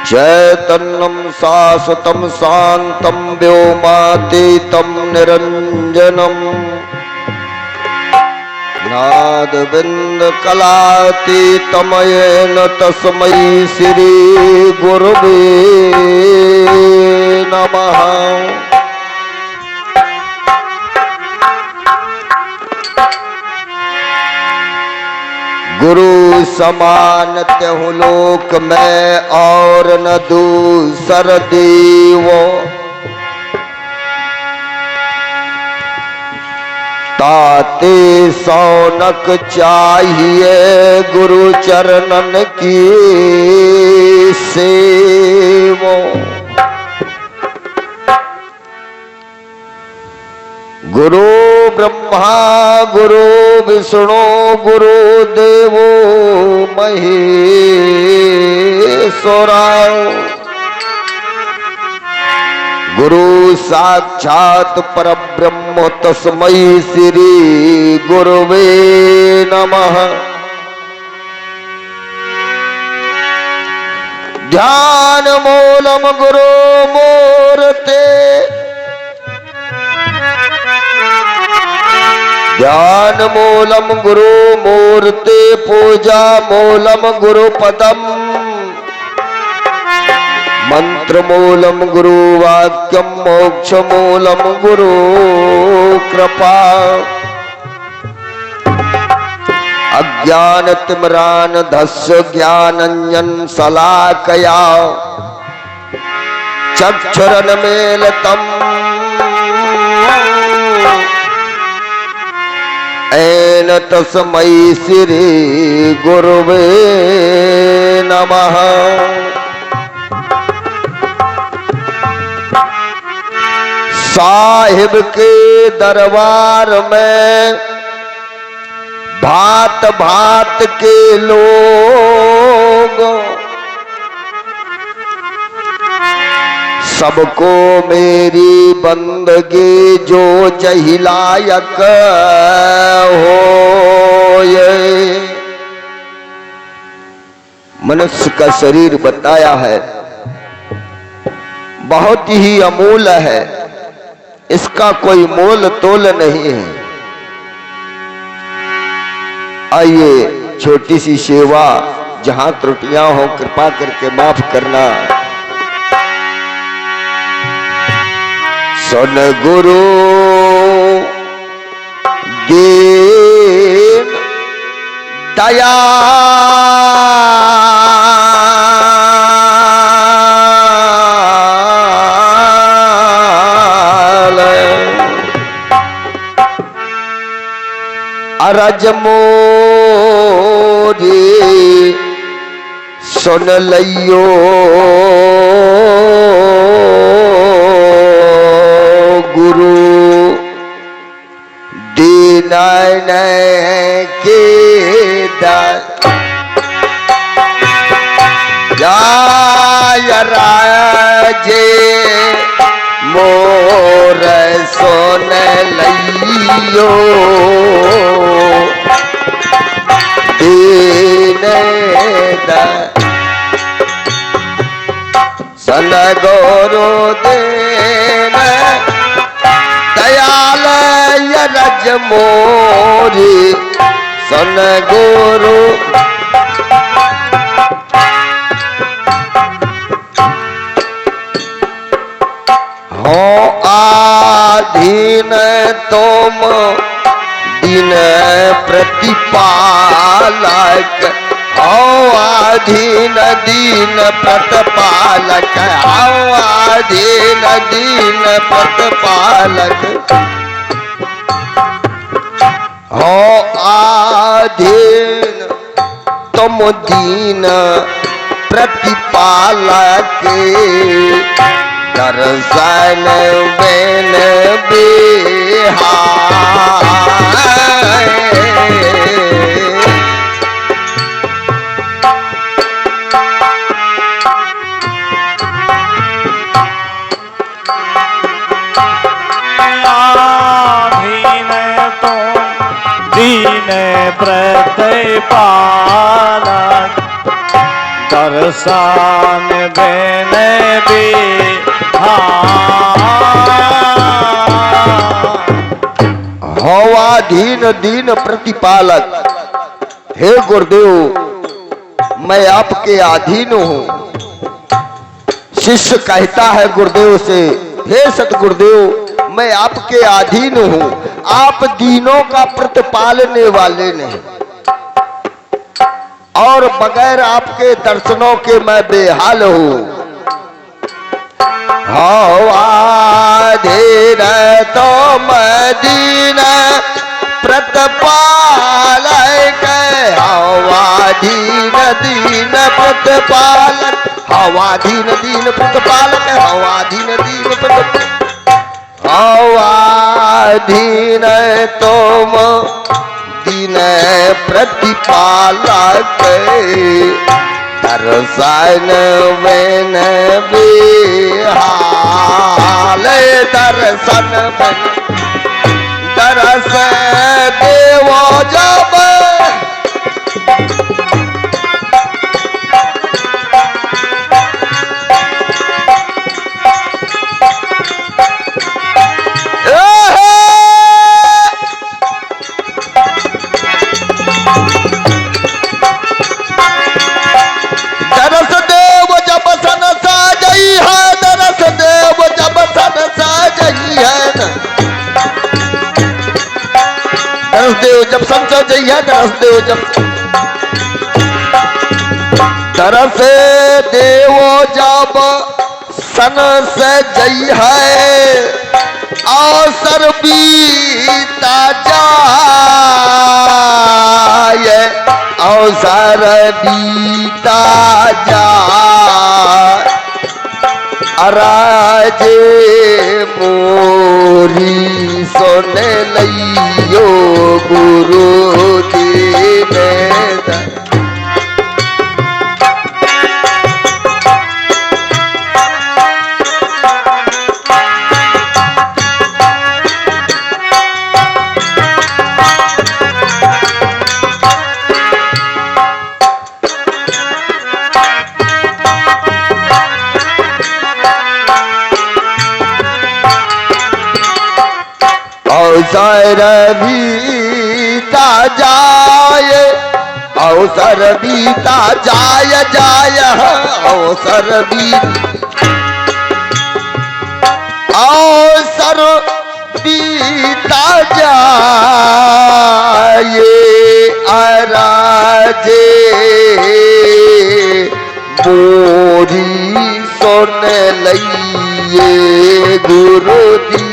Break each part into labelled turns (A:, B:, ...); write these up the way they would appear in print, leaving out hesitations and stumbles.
A: चैतन्यं शाश्वतं शान्तं व्योमातीतं निरञ्जनम् नादबिन्दकलातीतं येन तस्मै श्री गुरुवे नमः। गुरु समान त्यहु लोक में और न दूसर देवो, ताते सौनक चाहिए गुरु चरणन की सेवो। गुरु ब्रह्मा गुरु विष्णु गुरु देवो महेश्वरा, गुरु साक्षात परब्रह्म तस्मै श्री गुरुवे नमः। ध्यान मूलम गुरु मूर्ते, ध्यान मूलम गुरु मूर्ते, पूजा मूलम गुरु पदम, मंत्र मूलम गुरु वाक्यम, मोक्ष मूलम गुरु कृपा। अज्ञान तिम्रान धस्य ज्ञानंजन शलाकया, चक्षुरन्मीलितम् येन तस्मै श्री गुरुवे नमः। साहिब के दरबार में भांत भांत के लोग, सबको मेरी बंदगी जो जहिलायक हो। मनुष्य का शरीर बताया है बहुत ही अमूल्य है, इसका कोई मोल तोल नहीं है। आइए छोटी सी सेवा, जहां त्रुटियां हो कृपा करके माफ करना। सुन गुरु दीन दया, अरज मोरी सुन लियो, गुरु दीन के जाय राजे मोर सुन लियो, दीन सन गुरु दीन दयाल रज मोरी सन गुरु। हो आधीन तुम दीन प्रतिपालक, हो आधीन दीन प्रतिपालक, हो आधीन दीन प्रतिपालक, हो आधीन तुम दीन प्रतिपालक, दर्शन बिन बिहार।
B: दीन प्रतिपालक, दर्शन बिन
A: हवाधीन दीन प्रतिपालक, हे गुरुदेव मैं आपके अधीन हूं। शिष्य कहता है गुरुदेव से, हे सतगुरुदेव मैं आपके अधीन हूं, आप दीनों का प्रतिपालने वाले नहीं, और बगैर आपके दर्शनों के मैं बेहाल हूं। हवाधीन तो मदीन प्रतिपालक, हवाधीन दीन प्रतिपालक, हवाधीन दीन प्रतिपालक, हवाधीन दीन प्रतिपालक, हवाधीन तुम दीन प्रतिपालक, दर्शन बिन बेहाल, दर्शन बिन दरस देवो जब दरस देव जब सन साजई है, दरस देव जब सन साजई है, दरस देव जब सन साजई है, दरस देव जब दरस देव जब सन सजई है, अवसर बीता जाए, अवसर बीता जाए, अराजे मोरी सुन लियो गुरु दीन अवसर बीता जाए, अवसर बीता जाय जाय, अवसर अवसर बीता जाए, अराजे मोरी सुन लिये गुरु दीन,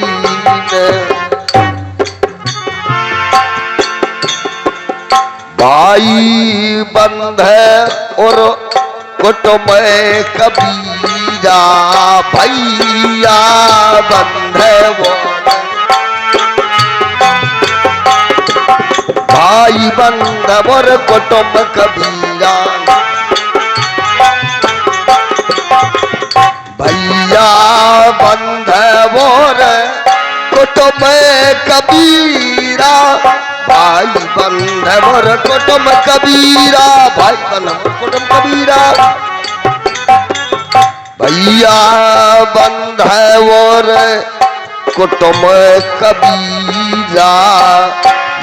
A: भाई बंध और कुटुंब कबीरा, भैया बंध वो भाई बंध और कुटुंब कबीरा, भैया बंध और कुटुंब कबीरा, भाई बंधव और कुटुंब कबीरा, भाई बंधव और कुटुंब कबीरा, भैया बंधव और कुटुंब कबीरा,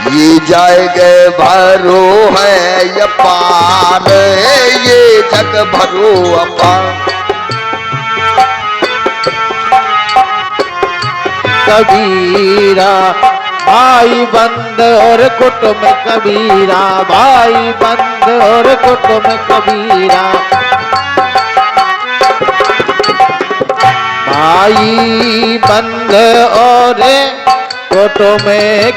A: ये जाएगे भरो है अपार, ये जग भरो अपार,
B: कबीरा भाई बंद और कुटुंब कबीरा, भाई बंद और कुटुंब कबीरा, भाई बंद और कुटुंब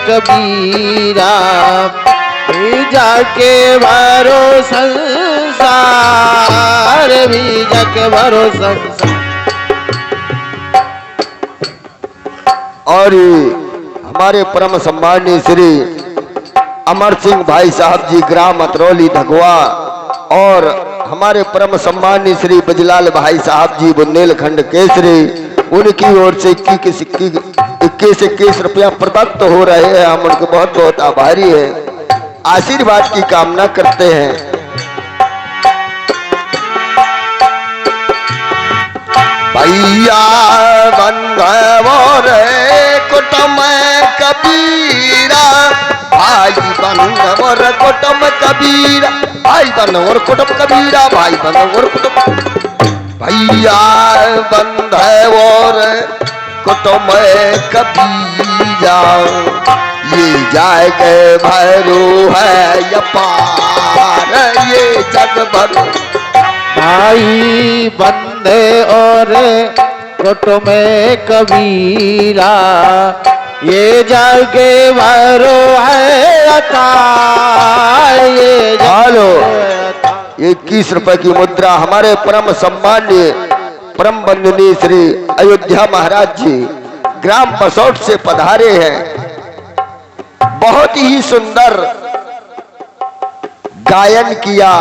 B: कबीरा, जाके भरो संसार, भी जाके भरो संसार।
A: और हमारे परम सम्मानीय श्री अमर सिंह भाई साहब जी ग्राम अतरौली धगवा, और हमारे परम सम्मानीय श्री बजलाल भाई साहब जी बुंदेलखंड केसरी, उनकी ओर से 21 रुपया प्रदत्त हो रहे हैं। हम उनके बहुत बहुत आभारी हैं, आशीर्वाद की कामना करते हैं। भैया बंधवो रे कुटुम कबीरा, भाई बंधवो रे कुटुम कबीरा, भाई बंधवो रे कुटुम कबीरा, भाई बंधवो रे कुटुम, भैया बंधवो रे कुटुम कबीरा, ये जाएगे भैरू है अपार, ये जग भरो
B: भाई बंधे और कुटुम कबीरा, ये जागे भरो है अतार, ये
A: हेलो 21 रुपए की मुद्रा हमारे परम सम्मान्य परम बंदनीय श्री अयोध्या महाराज जी ग्राम बसौट से पधारे हैं। बहुत ही सुंदर गायन किया,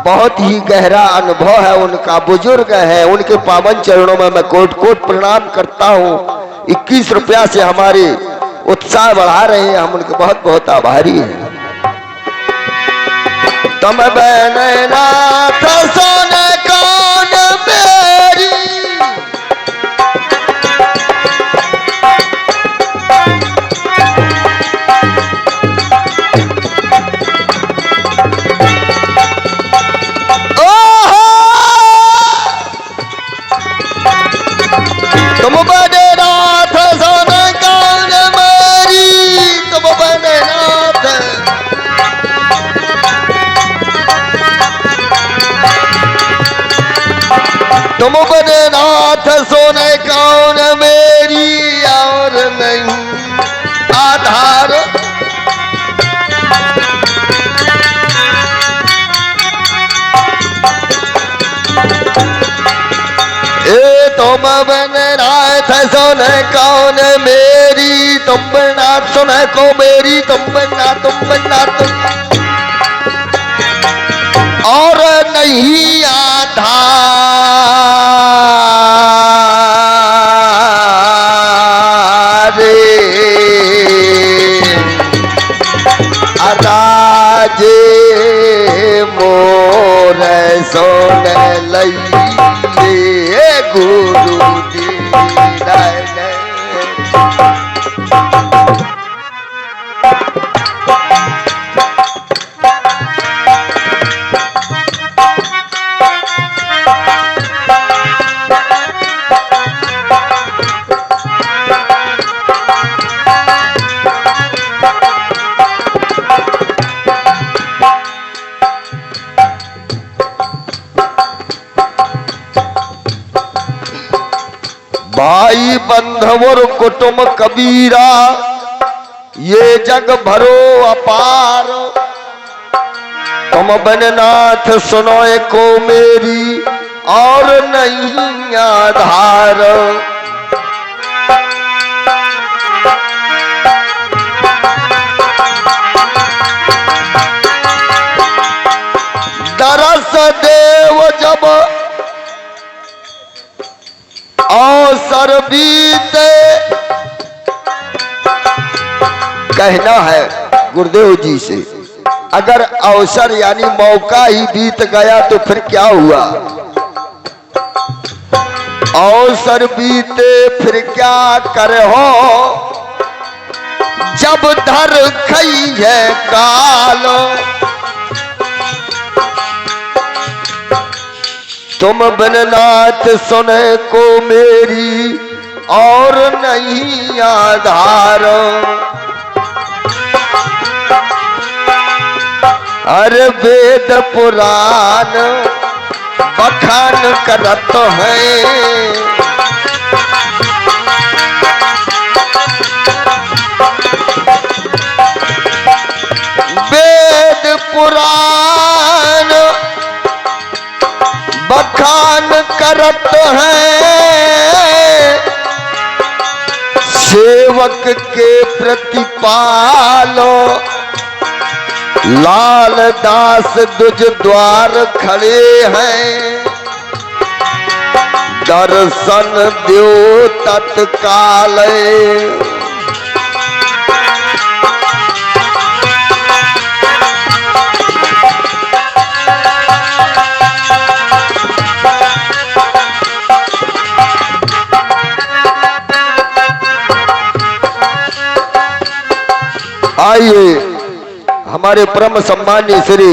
A: बहुत ही गहरा अनुभव है उनका, बुजुर्ग है, उनके पावन चरणों में मैं कोट कोट प्रणाम करता हूँ। 21 रुपया से हमारे उत्साह बढ़ा रहे हैं, हम उनके बहुत बहुत आभारी हैं। तुम बैनाथ सोन कौन मेरी, तुम बैनाथ सोन कौन मेरी, तुम बैनाथ तुम बैनाथ सोने कौन मेरी, और नहीं आधार, ए तुम बैनाथ सोने कौन मेरी, तुम बैनाथ सोने को मेरी, तुम बैनाथ और नहीं आधार, राजे मोर सोन लइए गुरु दीन, भाई बंधवर कुटुम कबीरा, ये जग भरो अपार, तुम बैनाथ सुनो को मेरी, और नहीं आधार, दरस देव जब अवसर बीते, कहना है गुरुदेव जी से, अगर अवसर यानी मौका ही बीत गया तो फिर क्या हुआ, अवसर बीते फिर क्या करे हो, जब धर खई है काल, तुम बैनाथ सुने को मेरी, और नहीं आधार, अरे वेद पुराण बखान करत है, वेद पुराण बखान करत है, सेवक के प्रतिपालो, लाल दास दुज द्वार खड़े हैं, दर्शन दो तत्काल, आइए हमारे परम सम्मानीय श्री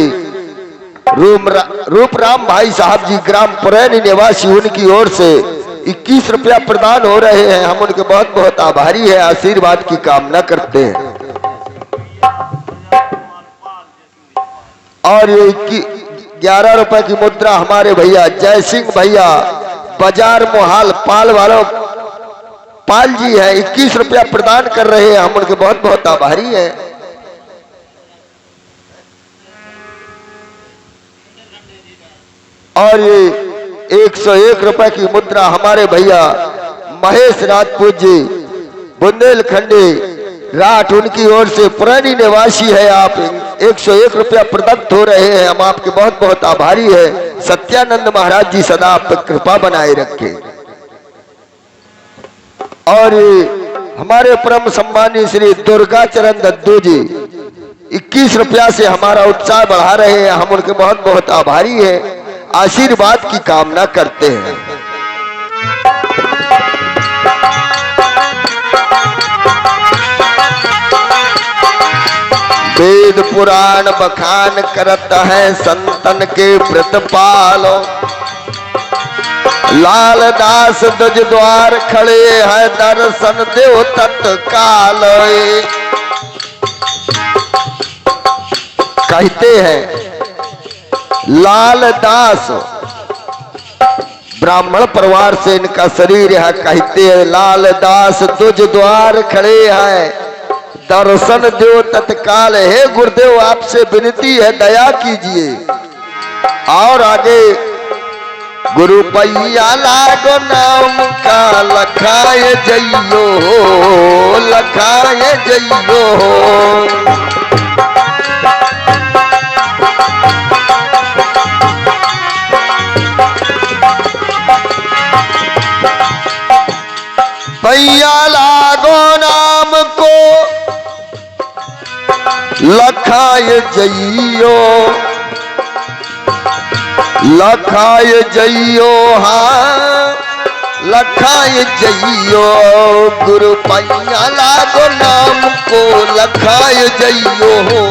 A: रूपराम भाई साहब जी ग्राम पुरैनी निवासी, उनकी ओर से 21 रुपया प्रदान हो रहे हैं। हम उनके बहुत बहुत आभारी है, आशीर्वाद की कामना करते हैं। और ये 11 रुपए की मुद्रा हमारे भैया जय सिंह भैया बाजार मोहाल पाल वालों पाल जी है, 21 रुपया प्रदान कर रहे हैं। हम उनके बहुत बहुत आभारी हैं। और ये 101 रुपए की मुद्रा हमारे भैया महेश राजपूत जी बुंदेलखंडी राठ, उनकी ओर से पुरानी निवासी है। आप 101 रुपया प्रदत्त हो रहे हैं। हम आपके बहुत बहुत आभारी है। सत्यानंद महाराज जी सदा आप पर कृपा बनाए रखें। और हमारे परम सम्मानीय श्री दुर्गा चरण दद्दू जी 21 रुपया से हमारा उत्साह बढ़ा रहे हैं। हम उनके बहुत बहुत आभारी हैं, आशीर्वाद की कामना करते हैं। वेद पुराण बखान करत है संतन के प्रतिपालो, लाल दास दज द्वार खड़े है दर्शन देव तत्काल। कहते हैं लाल दास ब्राह्मण परिवार से इनका शरीर है। कहते हैं लाल दास तुझ द्वार खड़े हैं दर्शन दो तत्काल। हे गुरुदेव आपसे विनती है, दया कीजिए। और आगे गुरु पैया लागो नाम का लखाए जइयो हो, लखाए जइयो हो। पैया लागो नाम को लखाए जइयो, लखाए जइयो, हाँ लखाए जइयो। गुरु पैया लागो नाम को लखाए जइयो हो,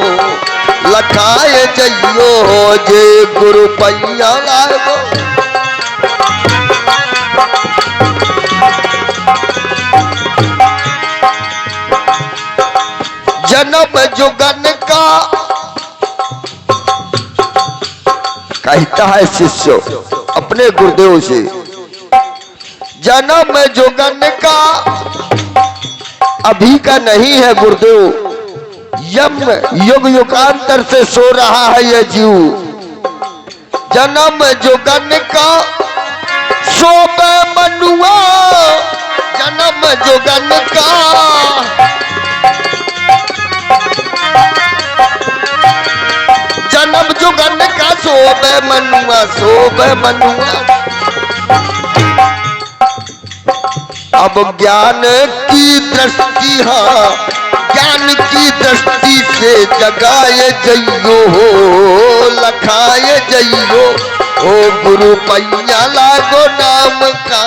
A: लखाए जइयो हो। जे गुरु पैया लागो जन्म जुगन का, कहता है शिष्य अपने गुरुदेव से, जन्म जुगन का अभी का नहीं है गुरुदेव, यम युग युगांतर से सो रहा है यह जीव। जन्म जुगन का सोबे मनुआ, जन्म जुगन का जन्म जुगन का सोबे मनुआ, सोबे मनुआ। अब ज्ञान की दृष्टि, हाँ ज्ञान की दृष्टि से जगाए जइयो हो, लखाए जइयो। ओ गुरु पैया लागो नाम का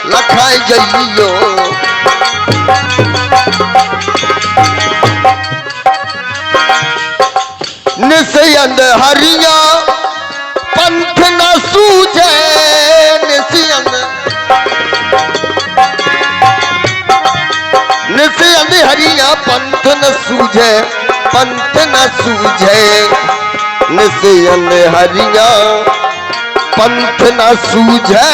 A: लखाए जइयो। निस्यंद हरिया पंथ न सूझे, निस्यंद निस्यंद हरिया पंथ न सूझे, पंथ न सूझे। निस्यंद हरिया पंथ न सूझे,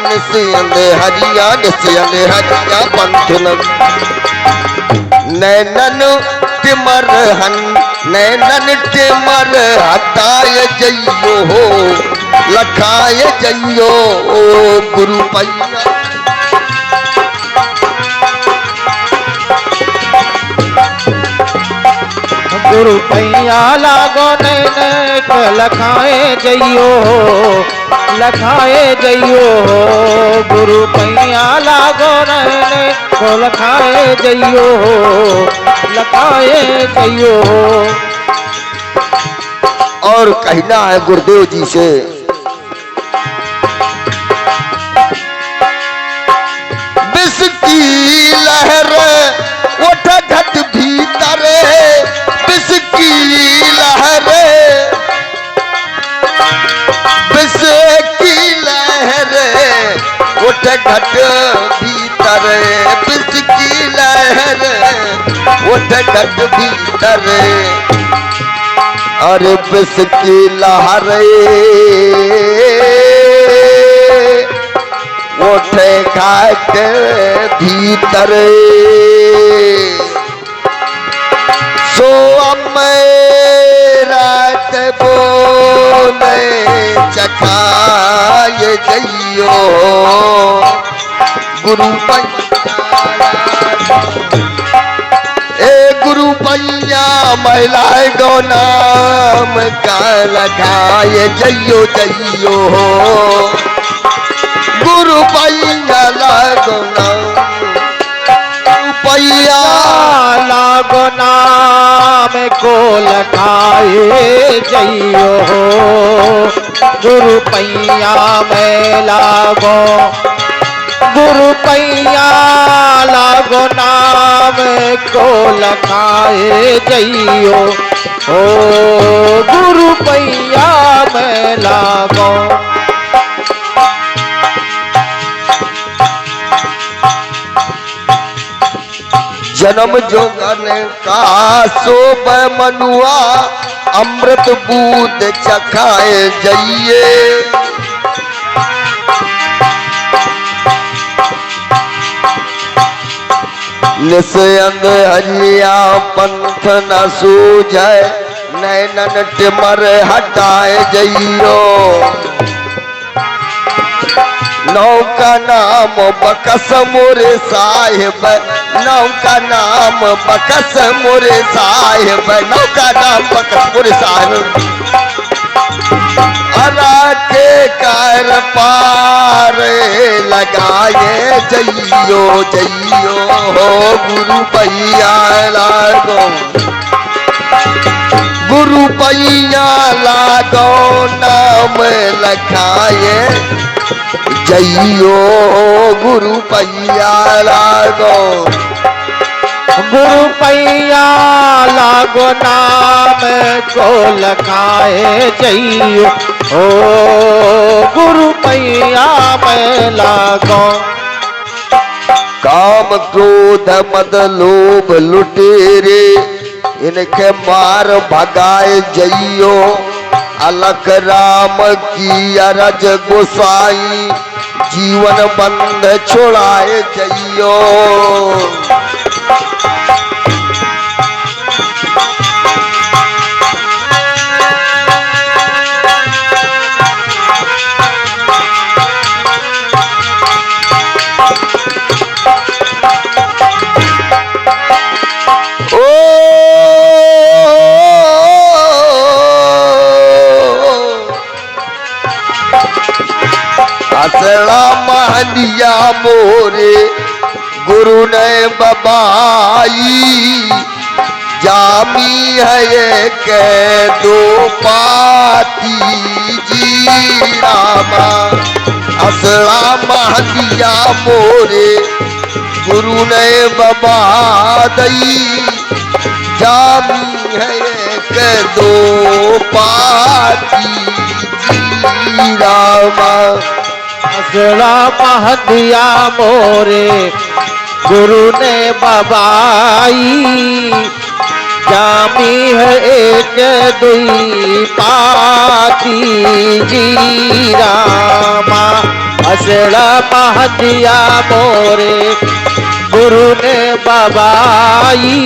A: निस्यंद हरिया, निस्यंद हरिया पंथ न। नैनन टिमर हन, नैनन टिमर हटाए जइयो हो, लखाए जइयो। ओ गुरु पैया
B: गुरु पैया लागो नैन को लखाए जइयो हो, लखाए जइयो हो। गुरु पैया लागो नैन को लखाए जइयो हो, लखाए जइयो हो।
A: और कहना है गुरुदेव जी से, विष की लहर उठ घट भीतर, की लहर उठ घट भीतर, विष की लहर उठ घट भीतर, अरे विष की लहर उठे घाट भीतर। सो रात बोले चखाए जइयो गुरु पैया, ए गुरु पैया महिलाए गो नाम का लगाए जइयो जइयो गुरु पैया लागो नाम, पैया
B: लागो नाम को लगाए जइयो गुरु पैया में लागो, गुरु पैया लागो नाम को लगाए जइयो ओ गुरु पैया में लागो।
A: जन्म जोगन का सोब मनुआ अमृत बूंद चखाए जइए, निसयंग हरिया पंथ न सूझे नैनन टिमर हटाए जइयो, नौका नाम बकस मोरे साहिब, नौका नाम बकस मोरे साहिब, नौका नाम बकस मोरे साहिब, अरा के कर पार लगाए जइयो जइयो हो गुरु पैया लागो, गुरु पैया लागो नाम लगाए जइयो गुरु पैया लागो,
B: गुरु पैया लागो नाम को लगाए जइयो ओ गुरु पैया में लागो।
A: काम क्रोध मद लोभ लुटेरे इनके मार भगाए जइयो, अलख राम की अरज गोसाई जीवन बंध छोड़ाए जइयो, असला महलिया मोरे गुरु ने बबाई, जामी है एक दो पाती जी रामा, असला महलिया मोरे गुरु ने बबा दई, जामी है एक दो पाती जी रामा,
B: असला महदिया मोरे गुरु ने बबाई, जामी है एक दुई पाती जी रामा, असला महदिया मोरे गुरु ने बबाई,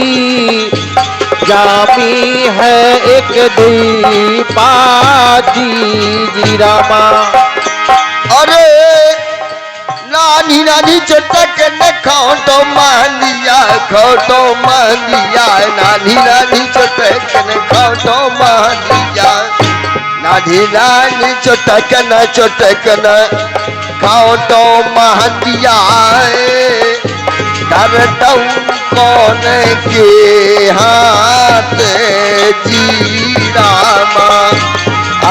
B: जामी है एक दुई पाती जी रामा।
A: अरे नानी नानी चटक न खाओ तो महलिया खाओ तो महलिया, नानी नानी चटक न खाओ तो महलिया, नानी नानी चटक न खाओ तो महलिया, डरता कौन के हाथ जी रामा,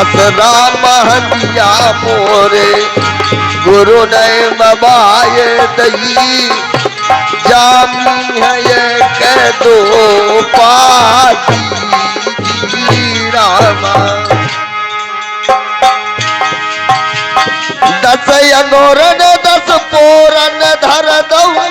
A: असरा महलिया मोरे गुरु ने बबाए दई, जामी है एक दो पाती जी रामा, दस अंगोरन 10 पोरन धर दऊ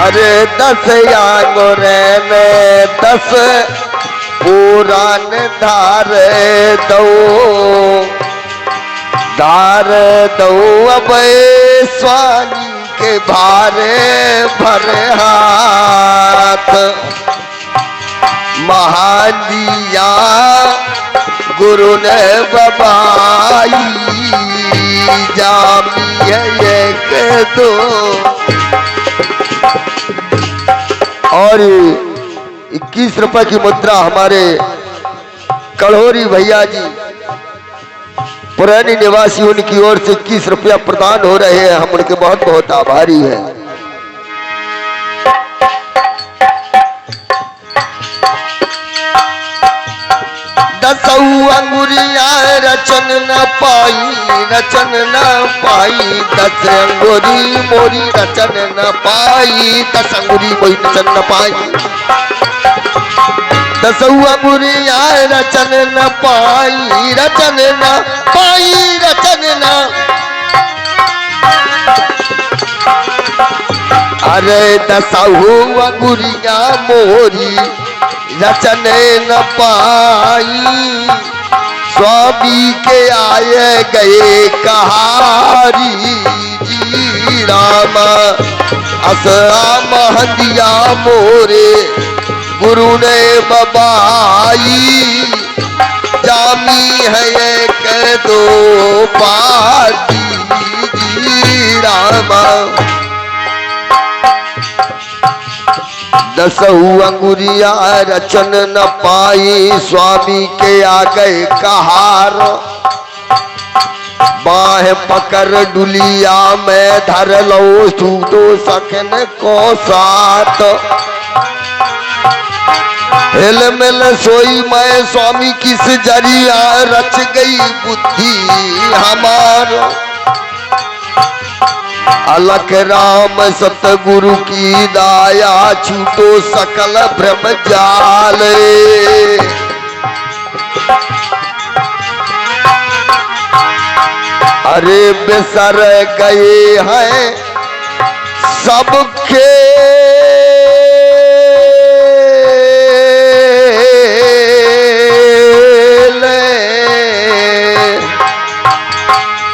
A: अरे 10 अंगोरन 10 पोरन धार दो अब स्वामी के भारे भरे हाथ महादिया गुरु ने बबाई जामिए एक दो और 21 रुपए की मुद्रा हमारे कड़ोरी भैया जी पुरानी निवासी उनकी ओर से 21 रुपया प्रदान हो रहे हैं। हम उनके बहुत बहुत आभारी हैं। दसऊ अंगुरिया रचन न पाई 10 अंगुरी मोरी रचन न पाई 10 अंगुरी मोरी रचन न पाई 10 अंगुरिया रचन न पाई रचन न अरे 10 अंगुरिया मोरी रचन न पाई स्वामी के आए गए कहारी जी राम असरा महदिया मोरे गुरु ने बबाई जामी है एक दो पाती जी राम 10 अंगुरिया रचन न पाई स्वामी के आ गए कहार बाह पकड़ डुलिया में धर लो सूतो सकन को साथ हिल मिल सोई मैं स्वामी किस जरिया रच गई बुद्धि हमार अलख राम सतगुरु की दाया छूटो सकल भ्रम जाल अरे बिसर गए हैं सबके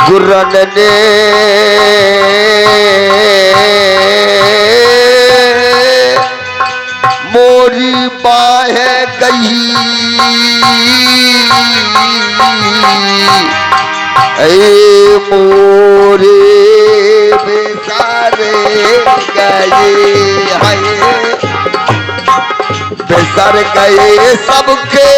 A: गुरन ने मोरी बाह गई ए मोरे बेसारे गए हैं बेसर गए सबके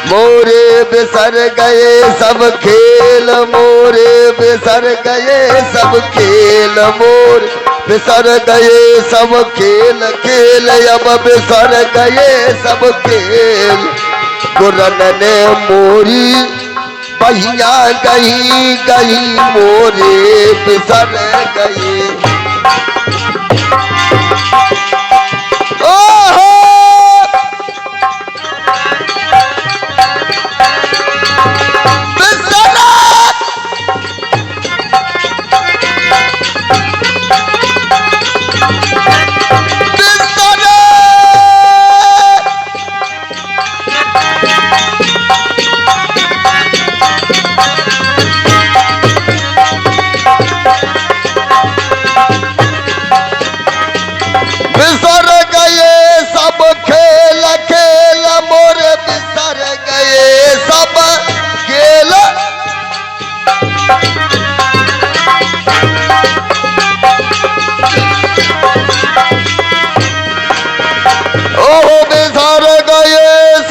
A: मोरे बिसर गए सब खेल मोरे बिसर गए सब खेल मोर बिसर गए सब खेल खेल अब बिसर गए सब खेल गुरन ने मोरी बहिया गई मोरे बिसर गए बिसर गए सब खेल खेल मोर बिसर गए सब खेल ओह बिसर गए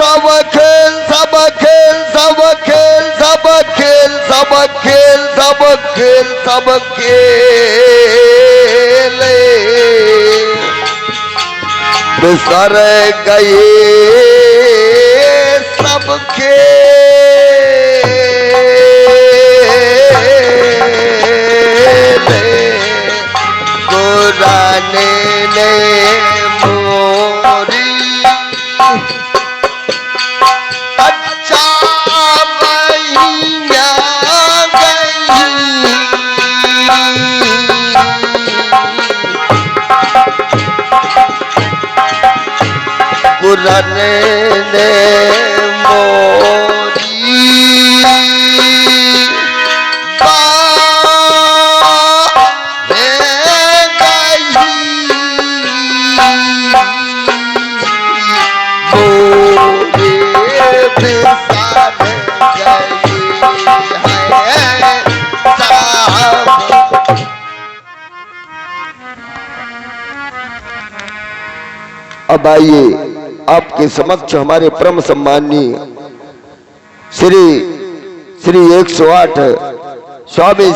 A: सब खेल सब खेल सब खेल सब खेल सब खेल सब खेल सब खेल बिसर गए सब खेल अब आइए आपके समक्ष हमारे परम सम्माननीय श्री 108 स्वामी